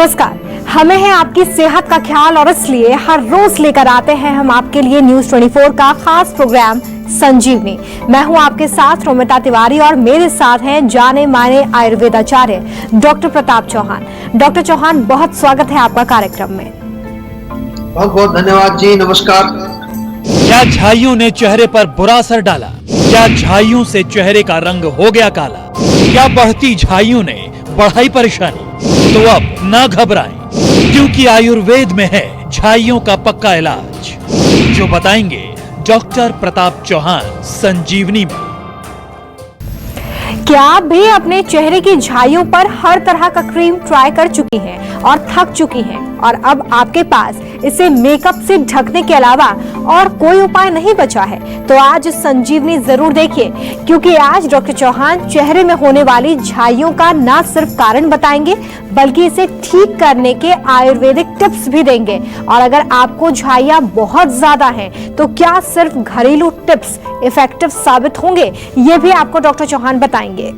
नमस्कार, हमें है आपकी सेहत का ख्याल और इसलिए हर रोज लेकर आते हैं हम आपके लिए न्यूज 24 का खास प्रोग्राम संजीवनी। मैं हूं आपके साथ रोमिता तिवारी और मेरे साथ हैं जाने माने आयुर्वेदाचार्य डॉक्टर प्रताप चौहान। डॉक्टर चौहान, बहुत स्वागत है आपका कार्यक्रम में। बहुत बहुत धन्यवाद जी, नमस्कार। क्या झाइयों ने चेहरे पर बुरा असर डाला? क्या झाइयों से चेहरे का रंग हो गया काला? क्या बढ़ती झाइयों ने बढ़ाई परेशानी? तो अब ना घबराएं, क्योंकि आयुर्वेद में है झाइयों का पक्का इलाज, जो बताएंगे डॉक्टर प्रताप चौहान संजीवनी में। क्या आप भी अपने चेहरे की झाइयों पर हर तरह का क्रीम ट्राई कर चुकी हैं और थक चुकी हैं और अब आपके पास इसे मेकअप से ढकने के अलावा और कोई उपाय नहीं बचा है? तो आज संजीवनी जरूर देखिए, क्योंकि आज डॉक्टर चौहान चेहरे में होने वाली झाइयों का न सिर्फ कारण बताएंगे बल्कि इसे ठीक करने के आयुर्वेदिक टिप्स भी देंगे। और अगर आपको झाइयां बहुत ज्यादा हैं तो क्या सिर्फ घरेलू टिप्स इफेक्टिव साबित होंगे, ये भी आपको डॉक्टर चौहान बताएंगे।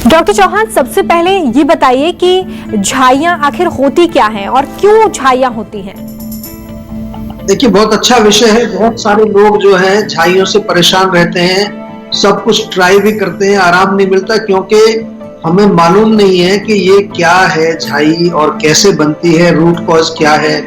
डॉक्टर चौहान, सबसे पहले ये बताइए कि झाइयां आखिर होती क्या हैं और क्यों झाइयां होती हैं? देखिए, बहुत अच्छा विषय है। बहुत सारे लोग जो हैं झाइयों से परेशान रहते हैं, सब कुछ ट्राई भी करते हैं, आराम नहीं मिलता, क्योंकि हमें मालूम नहीं है कि ये क्या है झाई और कैसे बनती है, रूट कॉज क्या है।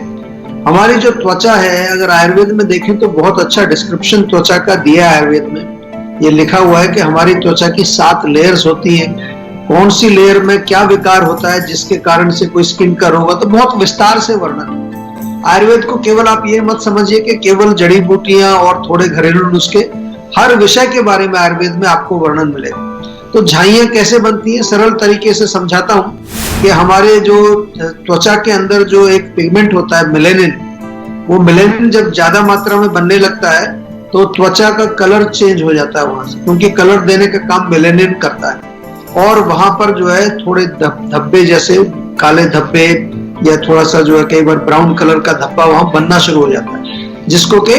हमारी जो त्वचा है, अगर आयुर्वेद में देखें तो बहुत अच्छा डिस्क्रिप्शन त्वचा का दिया है आयुर्वेद में। ये लिखा हुआ है कि हमारी त्वचा की 7 लेयर्स होती हैं, कौन सी लेयर में क्या विकार होता है जिसके कारण से कोई स्किन का रोग हो, तो बहुत विस्तार से वर्णन है। आयुर्वेद को केवल आप ये मत समझिए कि केवल जड़ी बूटियां और थोड़े घरेलू नुस्खे, हर विषय के बारे में आयुर्वेद में आपको वर्णन मिलेगा। तो झाइयां कैसे बनती हैं, सरल तरीके से समझाता हूं कि हमारे जो त्वचा के अंदर जो एक पिगमेंट होता है मेलेनिन, वो मेलेनिन जब ज्यादा मात्रा में बनने लगता है तो त्वचा का कलर चेंज हो जाता है वहां से, क्योंकि कलर देने का काम मेलेनिन करता है। और वहां पर जो है थोड़े धब्बे, जैसे काले धब्बे या थोड़ा सा जो है कई बार ब्राउन कलर का धब्बा वहां बनना शुरू हो जाता है, जिसको के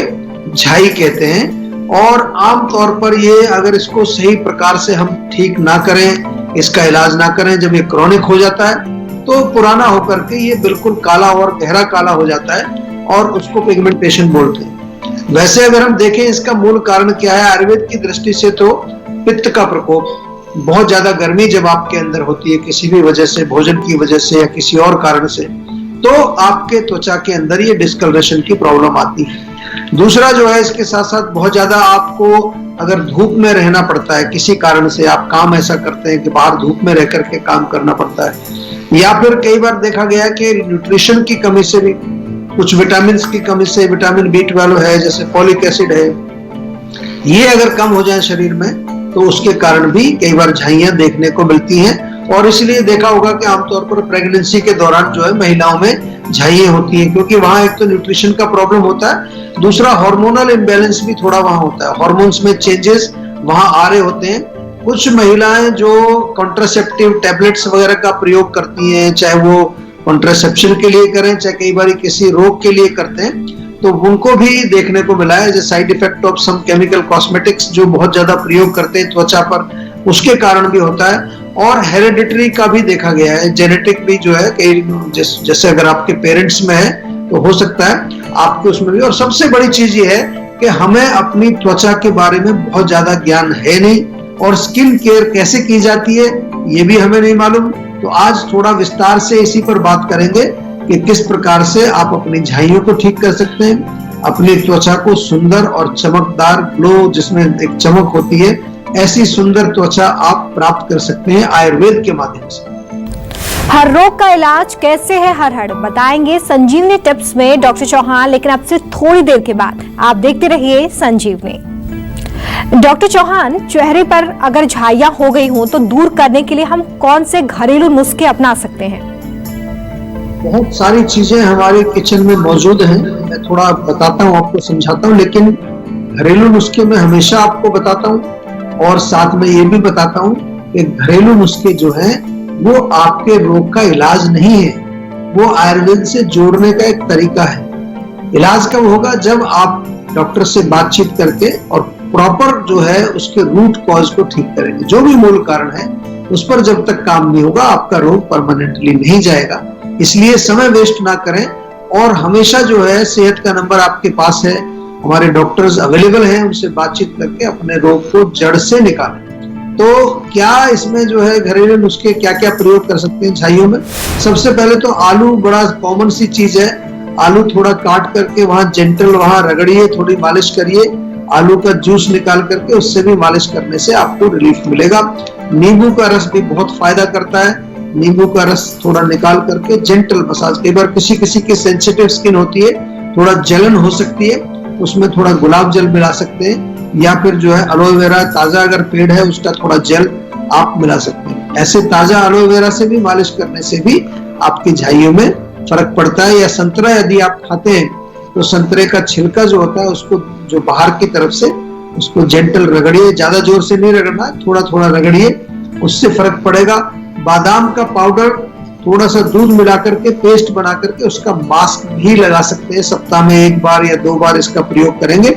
झाई कहते हैं। और आम तौर पर ये अगर इसको सही प्रकार से हम ठीक ना करें, इसका इलाज ना करें, जब ये क्रॉनिक हो जाता है तो पुराना होकर के ये बिल्कुल काला और गहरा काला हो जाता है और उसको पिगमेंटेशन बोलते हैं। वैसे अगर हम देखें इसका मूल कारण क्या है आयुर्वेद की दृष्टि से, तो पित्त का प्रकोप, बहुत ज्यादा गर्मी जब आपके अंदर होती है किसी भी वजह से, भोजन की वजह से या किसी और कारण से, तो आपके त्वचा के अंदर ये डिस्कलरेशन की प्रॉब्लम आती है। दूसरा जो है, इसके साथ साथ बहुत ज्यादा आपको अगर धूप में रहना पड़ता है, किसी कारण से आप काम ऐसा करते हैं कि बाहर धूप में रह करके काम करना पड़ता है, या फिर कई बार देखा गया कि न्यूट्रिशन की कमी से भी, कुछ विटामिन की कमी से, विटामिन B12 है, जैसे फॉलिक एसिड है, ये अगर कम हो जाए शरीर में तो उसके कारण भी कई बार झाइयां देखने को मिलती हैं। और इसलिए देखा होगा कि आमतौर पर प्रेगनेंसी के दौरान जो है महिलाओं में झाइयां होती हैं, क्योंकि वहां एक तो न्यूट्रिशन का प्रॉब्लम होता है, दूसरा हार्मोनल इम्बैलेंस भी थोड़ा वहां होता है, हार्मोन्स में चेंजेस वहां आ रहे होते हैं। कुछ महिलाएं जो कॉन्ट्रासेप्टिव टैबलेट्स वगैरह का प्रयोग करती हैं, चाहे वो कॉन्ट्रासेप्शन के लिए करें, चाहे कई बार किसी रोग के लिए करते हैं, तो उनको भी देखने को मिला है जैसे side effect of some chemical cosmetics जो बहुत ज्यादा प्रयोग करते हैं त्वचा पर, उसके कारण भी होता है। और हेरिडिटरी का भी देखा गया है, जेनेटिक भी जो है, जैसे अगर आपके पेरेंट्स में है तो हो सकता है आपके उसमें भी। और सबसे बड़ी चीज ये है कि हमें अपनी त्वचा के बारे में बहुत ज्यादा ज्ञान है नहीं, और स्किन केयर कैसे की जाती है ये भी हमें नहीं मालूम। तो आज थोड़ा विस्तार से इसी पर बात करेंगे कि किस प्रकार से आप अपनी झाइयों को ठीक कर सकते हैं, अपनी त्वचा को सुंदर और चमकदार, ग्लो जिसमें एक चमक होती है, ऐसी सुंदर त्वचा आप प्राप्त कर सकते हैं आयुर्वेद के माध्यम से। हर रोग का इलाज कैसे है हर हड़, बताएंगे संजीवनी टिप्स में डॉक्टर चौहान, लेकिन अब से थोड़ी देर के बाद आप देखते रहिए संजीवनी। डॉक्टर चौहान, चेहरे पर अगर झाइयां हो गई हो तो दूर करने के लिए हम कौन से घरेलू नुस्खे अपना सकते हैं? बहुत सारी चीजें हमारे किचन में मौजूद हैं, मैं थोड़ा बताता हूँ, आपको समझाता हूँ, लेकिन घरेलू नुस्खे मैं हमेशा आपको बताता हूँ और साथ में ये भी बताता हूँ कि घरेलू नुस्खे जो हैं वो आपके रोग का इलाज नहीं है, वो आयुर्वेद से जोड़ने का एक तरीका है। इलाज कब होगा? जब आप डॉक्टर से बातचीत करके और प्रॉपर जो है उसके रूट कॉज को ठीक करेंगे, जो भी मूल कारण है उस पर जब तक काम नहीं होगा आपका रोग परमानेंटली नहीं जाएगा। इसलिए समय वेस्ट ना करें और हमेशा जो है सेहत का नंबर आपके पास है, हमारे डॉक्टर्स अवेलेबल हैं, उनसे बातचीत करके अपने रोग को जड़ से निकालें। तो क्या इसमें जो है घरेलू नुस्खे क्या क्या प्रयोग कर सकते हैं झाइयों में? सबसे पहले तो आलू बड़ा कॉमन सी चीज है। आलू थोड़ा काट करके वहां जेंटल वहां रगड़िए, थोड़ी मालिश करिए, आलू का जूस निकाल करके उससे भी मालिश करने से आपको रिलीफ मिलेगा। नींबू का रस भी बहुत फायदा करता है, नींबू का रस थोड़ा निकाल करके जेंटल मसाज। कई बार किसी किसी की सेंसिटिव स्किन होती है, थोड़ा जलन हो सकती है, उसमें थोड़ा गुलाब जल मिला सकते हैं, या फिर जो है एलोवेरा ताजा अगर पेड़ है उसका थोड़ा जेल आप मिला सकते हैं। ऐसे ताजा एलोवेरा से भी मालिश करने से भी आपकी झाइयों में फर्क पड़ता है। या संतरा यदि आप खाते हैं तो संतरे का छिलका जो होता है उसको जो बाहर की तरफ से उसको जेंटल रगड़िए, ज्यादा जोर से नहीं रगड़ना, थोड़ा थोड़ा रगड़िए, उससे फर्क पड़ेगा। बादाम का पाउडर थोड़ा सा दूध मिला करके पेस्ट बना करके उसका मास्क भी लगा सकते हैं। सप्ताह में 1 बार या 2 बार इसका प्रयोग करेंगे,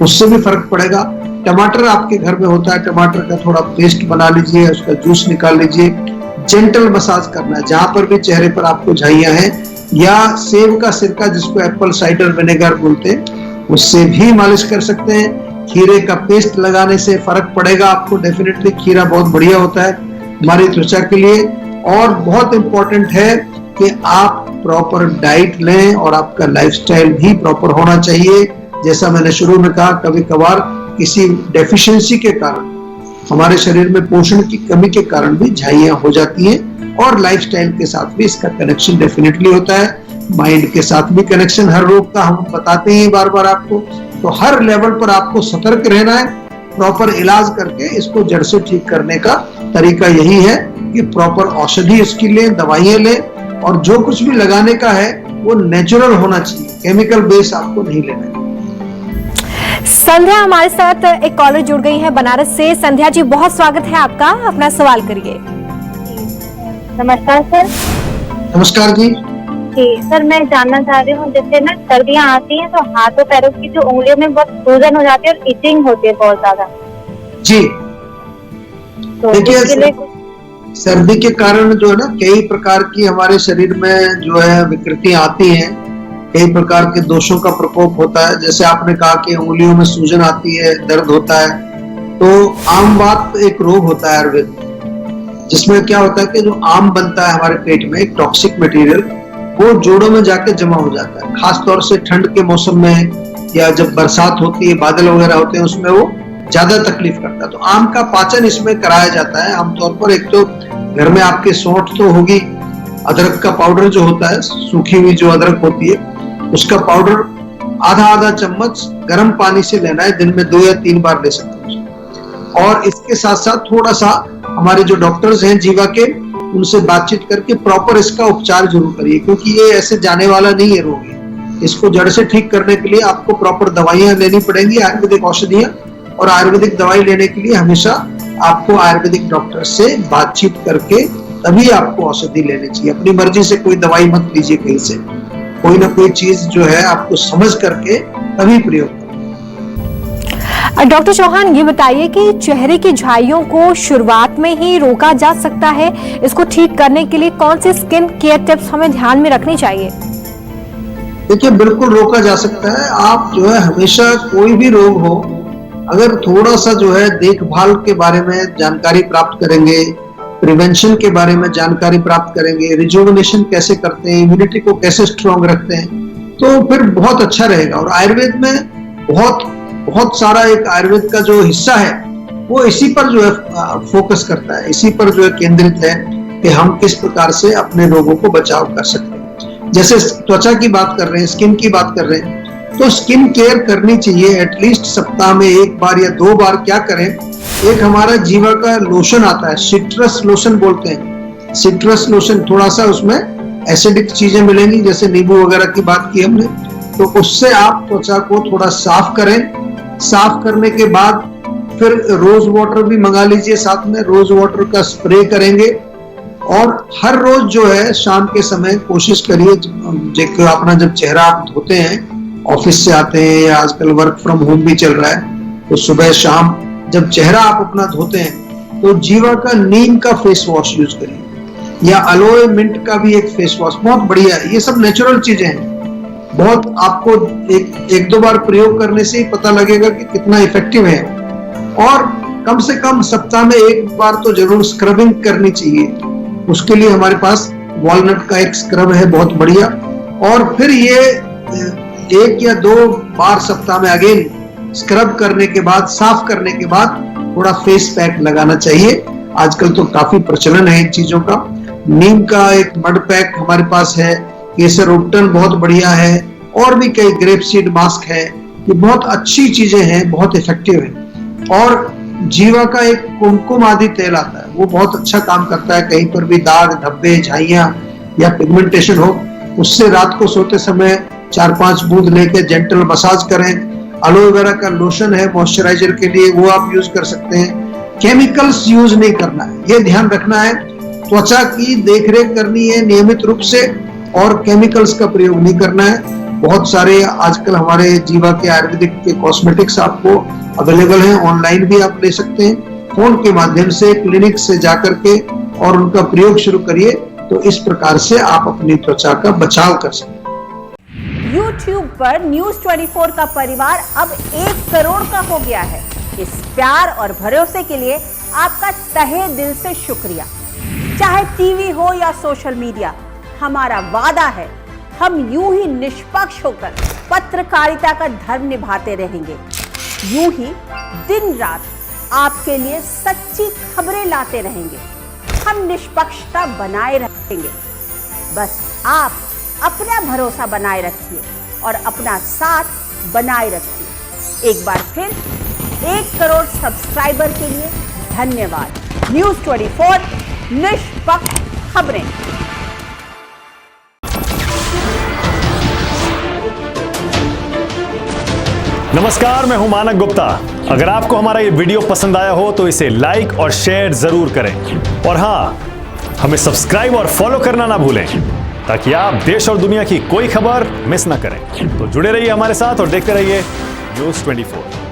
उससे भी फर्क पड़ेगा। टमाटर आपके घर में होता है, टमाटर का थोड़ा पेस्ट बना लीजिए, उसका जूस निकाल लीजिए, जेंटल मसाज करना है जहां पर भी चेहरे पर आपको झाइयां हैं। या सेब का सिरका जिसको एप्पल साइडर विनेगर बोलते हैं, उससे भी मालिश कर सकते हैं। खीरे का पेस्ट लगाने से फर्क पड़ेगा आपको डेफिनेटली। खीरा बहुत बढ़िया होता है हमारी त्वचा के लिए। और बहुत इंपॉर्टेंट है कि आप प्रॉपर डाइट लें और आपका लाइफस्टाइल भी प्रॉपर होना चाहिए। जैसा मैंने शुरू में कहा, कभी कभार किसी डेफिशिएंसी के कारण हमारे शरीर में पोषण की कमी के कारण भी झाइयां हो जाती हैं और लाइफस्टाइल के साथ भी इसका कनेक्शन डेफिनेटली होता है। माइंड के साथ भी कनेक्शन हर रोग का हम बताते हैं बार बार आपको। तो हर लेवल पर आपको सतर्क रहना है, प्रॉपर इलाज करके इसको जड़ से ठीक करने का तरीका यही है कि प्रॉपर औषधि इसकी लें, दवाइयां लें, और जो कुछ भी लगाने का है वो नेचुरल होना चाहिए, केमिकल बेस आपको नहीं लेना है। संध्या हमारे साथ एक कॉलर जुड़ गई है बनारस से। संध्या जी, बहुत स्वागत है आपका, अपना सवाल करिए। नमस्कार सर। नमस्कार जी। जी सर, मैं जानना चाह रही हूँ, जैसे ना सर्दियाँ आती हैं तो हाथों पैरों की जो उंगलियों में बहुत सूजन हो जाती है और इचिंग होती है बहुत ज्यादा। जी तो देखिए, सर्दी के कारण जो है ना कई प्रकार की हमारे शरीर में जो है विकृतियां आती हैं, कई प्रकार के दोषों का प्रकोप होता है। जैसे आपने कहा कि उंगलियों में सूजन आती है, दर्द होता है, तो आम बात एक रोग होता है आयुर्वेद में, जिसमें क्या होता है कि जो आम बनता है हमारे पेट में, एक टॉक्सिक मटेरियल, वो जोड़ों में जाके जमा हो जाता है। खास तौर से ठंड के मौसम में या जब बरसात होती है, बादल वगैरह होते हैं, उसमें वो ज्यादा तकलीफ करता है। तो आम का पाचन इसमें कराया जाता है आमतौर पर। एक तो घर में आपके सौंठ तो होगी, अदरक का पाउडर जो होता है, सूखी हुई जो अदरक होती है, उसका पाउडर आधा चम्मच गर्म पानी से लेना है, दिन में 2 या 3 बार ले सकते हैं। और इसके साथ साथ थोड़ा सा हमारे जो डॉक्टर्स हैं जीवा के, उनसे बातचीत करके प्रॉपर इसका उपचार जरूर करिए, क्योंकि ये ऐसे जाने वाला नहीं है रोग है। इसको जड़ से ठीक करने के लिए आपको प्रॉपर दवाइयां लेनी पड़ेंगी, आयुर्वेदिक औषधियां, और आयुर्वेदिक दवाई लेने के लिए हमेशा आपको आयुर्वेदिक डॉक्टर से बातचीत करके तभी आपको औषधि लेनी चाहिए। अपनी मर्जी से कोई दवाई मत लीजिए कहीं से, कोई ना कोई चीज जो है आपको समझ करके तभी प्रयोग करें। डॉक्टर चौहान, ये बताइए कि चेहरे की झाइयों को शुरुआत में ही रोका जा सकता है? इसको ठीक करने के लिए कौन सी स्किन केयर टिप्स हमें ध्यान में रखनी चाहिए? देखिए, बिल्कुल रोका जा सकता है। आप जो है हमेशा कोई भी रोग हो, अगर थोड़ा सा जो है देखभाल के बारे में जानकारी प्राप्त करेंगे, प्रिवेंशन के बारे में जानकारी प्राप्त करेंगे, रिजुविनेशन कैसे करते हैं, इम्यूनिटी को कैसे स्ट्रॉन्ग रखते हैं, तो फिर बहुत अच्छा रहेगा। और आयुर्वेद में बहुत सारा एक आयुर्वेद का जो हिस्सा है वो इसी पर जो है फोकस करता है, इसी पर जो है केंद्रित है कि हम किस प्रकार से अपने रोगों को बचाव कर सकते हैं। जैसे त्वचा की बात कर रहे हैं, स्किन की बात कर रहे हैं, तो स्किन केयर करनी चाहिए एटलीस्ट सप्ताह में 1 बार या 2 बार। क्या करें, एक हमारा जीवा का लोशन आता है, सिट्रस लोशन बोलते हैं। सिट्रस लोशन, थोड़ा सा उसमें एसिडिक चीजें मिलेंगी, जैसे नींबू वगैरह की बात की हमने, तो उससे आप त्वचा को थोड़ा साफ करें। साफ करने के बाद फिर रोज वाटर भी मंगा लीजिए, साथ में रोज वाटर का स्प्रे करेंगे। और हर रोज जो है शाम के समय कोशिश करिए, अपना जब चेहरा आप धोते हैं, ऑफिस से आते हैं या आजकल वर्क फ्रॉम होम भी चल रहा है, तो सुबह शाम जब चेहरा आप अपना धोते हैं तो जीवा का नीम का फेस वॉश यूज करिए, या अलोए मिंट का भी एक फेस वॉश बहुत बढ़िया है। ये सब नेचुरल चीजें हैं, बहुत आपको एक दो बार प्रयोग करने से ही पता लगेगा कि कितना इफेक्टिव है। और कम से कम सप्ताह में एक बार तो जरूर स्क्रबिंग करनी चाहिए। उसके लिए हमारे पास वॉलनट का एक स्क्रब है बहुत बढ़िया। और फिर ये 1 या 2 बार सप्ताह में अगेन स्क्रब करने के बाद, साफ करने के बाद थोड़ा फेस पैक लगाना चाहिए। आजकल तो काफी प्रचलन है इन चीजों का। नीम का एक मड पैक हमारे पास है, केसर उपटन बहुत बढ़िया है, और भी कई ग्रेप सीड मास्क है। ये बहुत अच्छी चीजें हैं, बहुत इफेक्टिव है। और जीवा का एक कुमकुम आदि तेल आता है, वो बहुत अच्छा काम करता है। कहीं पर भी दाग, धब्बे, झाइयां या पिगमेंटेशन हो, उससे रात को सोते समय 4-5 बूंद लेके जेंटल मसाज करें। एलोवेरा का लोशन है मॉइस्चराइजर के लिए, वो आप यूज कर सकते हैं। केमिकल्स यूज नहीं करना है, ये ध्यान रखना है। त्वचा की देखरेख करनी है नियमित रूप से, और केमिकल्स का प्रयोग नहीं करना है। बहुत सारे आजकल हमारे जीवा के आयुर्वेदिक के कॉस्मेटिक्स आपको अवेलेबल हैं, ऑनलाइन भी आप ले सकते हैं। फोन के माध्यम से क्लिनिक से जाकर के और उनका प्रयोग शुरू करिए, तो इस प्रकार से आप अपनी त्वचा का बचाव कर सकते हैं। YouTube पर न्यूज 24 का परिवार अब 1 करोड़ का हो गया है। इस प्यार और भरोसे के लिए आपका तहे दिल से शुक्रिया। चाहे टीवी हो या सोशल मीडिया, हमारा वादा है हम यूं ही निष्पक्ष होकर पत्रकारिता का धर्म निभाते रहेंगे। यूं ही दिन रात आपके लिए सच्ची खबरें लाते रहेंगे। हम निष्पक्षता बनाए रखेंगे। बस आप अपना भरोसा बनाए रखिए और अपना साथ बनाए रखिए। एक बार फिर 1 करोड़ सब्सक्राइबर के लिए धन्यवाद। न्यूज 24 निष्पक्ष खबरें। नमस्कार, मैं हूं मानक गुप्ता। अगर आपको हमारा ये वीडियो पसंद आया हो तो इसे लाइक और शेयर जरूर करें, और हाँ, हमें सब्सक्राइब और फॉलो करना ना भूलें, ताकि आप देश और दुनिया की कोई खबर मिस ना करें। तो जुड़े रहिए हमारे साथ और देखते रहिए न्यूज 24।